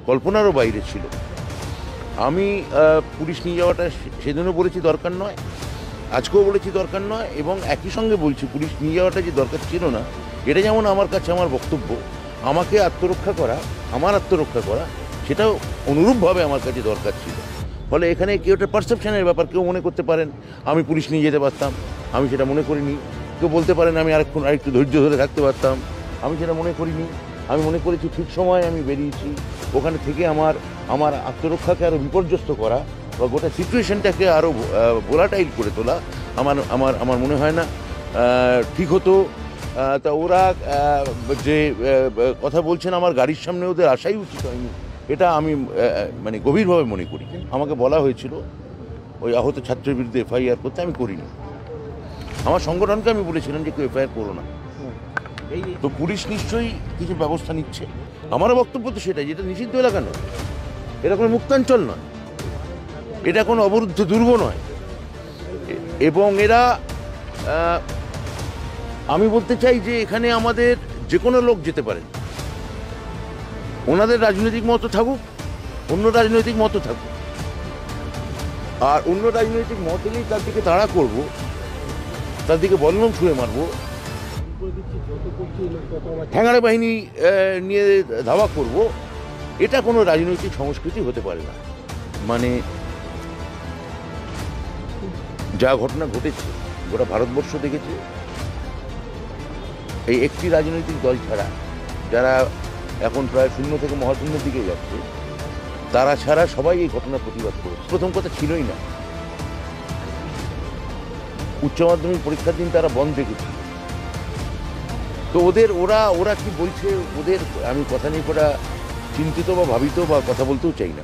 কল্পনারও বাইরে ছিল। আমি পুলিশ নিয়ে যাওয়াটা সেদিনও বলেছি দরকার নয়, আজকেও বলেছি দরকার নয়, এবং একই সঙ্গে বলছি পুলিশ নিয়ে যাওয়াটা যে দরকার ছিল না, এটা যেমন আমার কাছে আমার বক্তব্য, আমাকে আত্মরক্ষা করা, আমার আত্মরক্ষা করা, সেটাও অনুরূপভাবে আমার কাছে দরকার ছিল। ফলে এখানে কেউ একটা পারসেপশনের ব্যাপার, কেউ মনে করতে পারেন আমি পুলিশ নিয়ে যেতে পারতাম, আমি সেটা মনে করিনি। কেউ বলতে পারেন আমি আরেকটু ধৈর্য ধরে থাকতে পারতাম, আমি সেটা মনে করিনি। আমি মনে করেছি ঠিক সময় আমি বেরিয়েছি, ওখানে থেকে আমার আত্মরক্ষাকে আরও বিপর্যস্ত করা বা গোটা সিচুয়েশনটাকে আরও ভোলাটাইল করে তোলা আমার আমার আমার মনে হয় না ঠিক হতো। তা ওরা যে কথা বলছেন আমার গাড়ির সামনে ওদের আসাই উচিত হয়নি, এটা আমি মানে গভীরভাবে মনে করি। আমাকে বলা হয়েছিল ওই আহত ছাত্রের বিরুদ্ধে এফআইআর করতে, আমি করিনি। আমার সংগঠনকে আমি বলেছিলাম যে কেউ এফআইআর করো না। তো পুলিশ নিশ্চয়ই কিছু ব্যবস্থা নিচ্ছে। আমারও বক্তব্য তো সেটাই, যেটা নিষিদ্ধ এলাকা নয়, এটা কোনো মুক্তাঞ্চল নয়, এটা কোনো অবরুদ্ধ দুর্গ নয়। এবং এরা আমি বলতে চাই যে এখানে আমাদের যে কোনো লোক যেতে পারেন, ওনাদের রাজনৈতিক মত থাকুক, অন্য রাজনৈতিক মত থাকুক, আর অন্য রাজনৈতিক মত নিয়ে তার দিকে তাড়া করব, তার দিকে বল্লম ছুঁড়ে মারবো, ঠ্যাঙাড়ে বাহিনী নিয়ে ধাওয়া করব, এটা কোনো রাজনৈতিক সংস্কৃতি হতে পারে না। মানে যা ঘটনা ঘটেছে গোটা ভারতবর্ষ দেখেছে, এই একটি রাজনৈতিক দল ছাড়া, যারা এখন প্রায় শূন্য থেকে মহাশূন্যের দিকে যাচ্ছে, তারা ছাড়া সবাই এই ঘটনার প্রতিবাদ করেছে। প্রথম কথা ছিলই না, উচ্চ মাধ্যমিক পরীক্ষার দিন তারা বন্ধ রেখেছিল। তো ওরা কি বলছে, ওদের আমি কথা নিয়ে ওরা চিন্তিত বা ভাবিত বা কথা বলতেও চাই না।